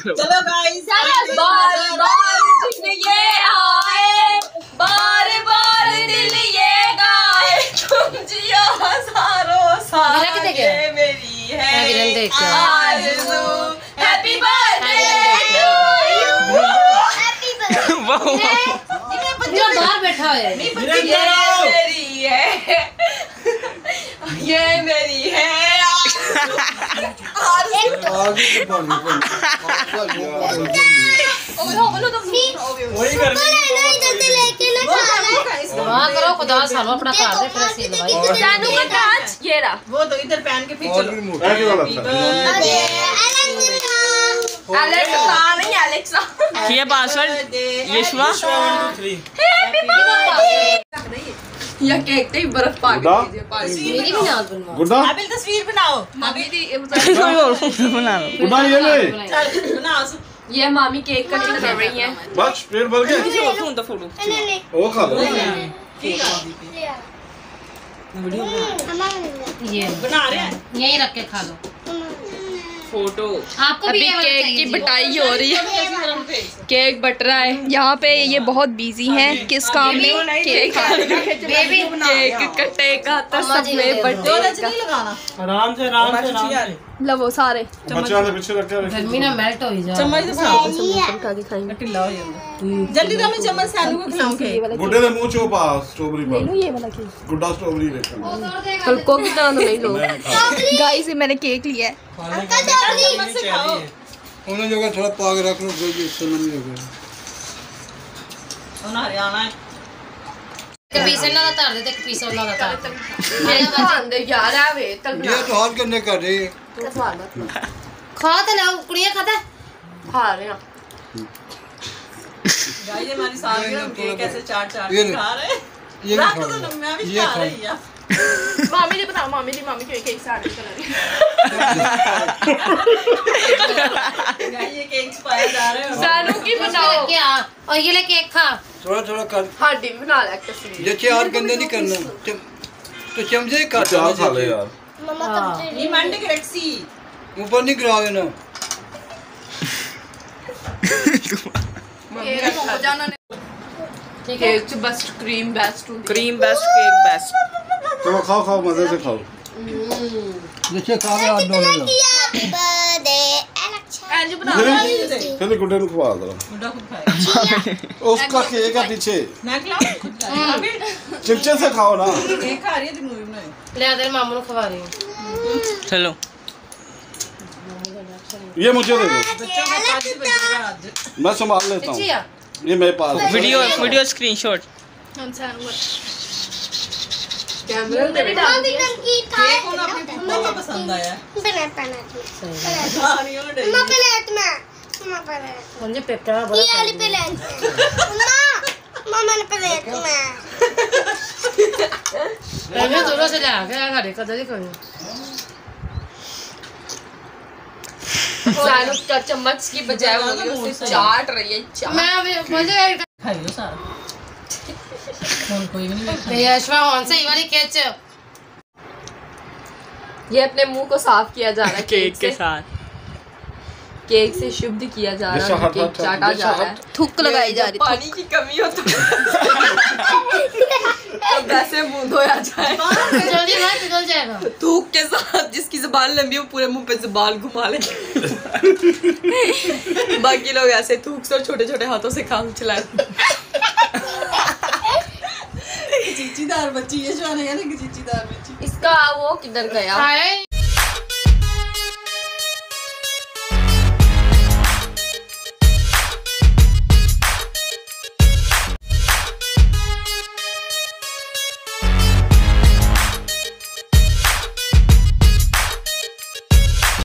चलो गाइस, बार बार दिल ये आए, बार बार दिल ये गाए, तुम जियो हजारों साल, ये मेरी है आरज़ू, happy birthday to you, happy birthday. बाहर बैठा है, ये मेरी है, ये मेरी है करो खुदा सालो अपना खा दे फिर सील भाई। जानू का कांच ये रहा, वो तो इधर पहन के फिर चलो। एलेक्सा नहीं, एलेक्सा ये पासवर्ड यशवा या केक पे बर्फ पा के दीजिए पास। मेरी भी नाल बनवा गुड्डा हाबिल तस्वीर बनाओ, मामी दी बना लो गुड्डा ये ले चल बनाओ। ये मामी केक कटिंग कर रही हैं। बस पेट भर गया फोटो फोटो वो खा लो ये बना रहे हैं, यहीं रख के खा लो। फोटो। आपको भी अभी केक की बटाई हो रही है, केक बट रहा है यहाँ पे। ये बहुत बिजी हैं किस काम में, केक बेबी केक कटेगा तो सब में बटेगा। लगाना आराम से लवो सारे बच्चे वाले पीछे रख के गर्मी ना मेल्ट हो जा। चम्मच से खाओ, ढिल्ला हो जाएगा। जल्दी तो मैं चम्मच सानू को खिलाऊं के। गुड्डे दे मुंह चो पास स्ट्रॉबेरी पर ये वाला केक गुड्डा स्ट्रॉबेरी लेकर हल्को की तरह नहीं लो। गाइस मैंने केक लिया है, चम्मच से खाओ। उन्हें जगह थोड़ा पाग रख लो कोई इससे मन नहीं होगा। उन्हें हरियाणा है, एक पीस ना उतार दे, एक पीस ना उतार दे। मेरा बच्चा यार है वे तक ये तो हाथ करने कर रही है। खा तो लो कुड़िया खाता खा रहे हैं। गाइस ये हमारी सालगिरह हम केक ऐसे चाट चाट ये के खा रहे हैं। ये रात को तो मैं भी खा रही है। मामी ने बताओ, मामी केक सारे कलर गाइस ये केक पाया जा रहे हैं। सानू की बताओ क्या, और ये ले केक खा। थोड़ा थोड़ा कर हाडी भी बना ले तस्वीर। जैसे हाथ गंदे नहीं करना तो चमचे ही काट चार खा ले यार ये मंडे की रक्सी ऊपर नहीं गिरावे ना। केक च best cream best cream best cake best. चलो खाओ खाओ मजे से खाओ जैसे खावे हाथ धो लेना। एंज बना फिर गुड्डे को खवा दो गुड्डा खुद खाएगा। उसका केक है पीछे मैं खिलाऊं खुद खाएगा। हाबिल चिमचे से खाओ ना केक खा रही है, मूवी बनाए। ले आदर मामू को खवा रही हूं। चलो ये मुझे दे दो, बच्चों का पार्टी बचेगा आज। मैं संभाल लेता हूँ। चिया ये मेरे पास है। Video screenshot. हम सानू कैमरा में भी डाल दिया। केक को ना अपनी पुप्पो को पसंद आया है। सारियों ने डरी। मुझे पेपर बड़ा पहले दूर से ले आ गया घर का दे कोई। सानू का चम्मच की बजाय वो उसे चाट रही है चाट। मैं अभी मजे खाइयो सारा। कौन कोई भी नहीं देखा। यशवा कौन से वाली केच ये अपने मुंह को साफ किया जा रहा है केक के साथ। केक से शुद्ध किया जा रहा है, केक चाटा जा रहा है, थूक लगाई जा रही है। पानी की कमी हो तो वैसे मुंह धोया जाए जल्दी मत निकल जाएगा। थूक के साथ। जिसकी जुबान लंबी हो पूरे मुंह पे जुबान घुमा ले। बाकी लोग ऐसे थूक से और छोटे छोटे हाथों से काम चलाए। चीचीदार बच्ची ये जो है ना, चीचीदार बच्ची। इसका वो किधर गया? हाय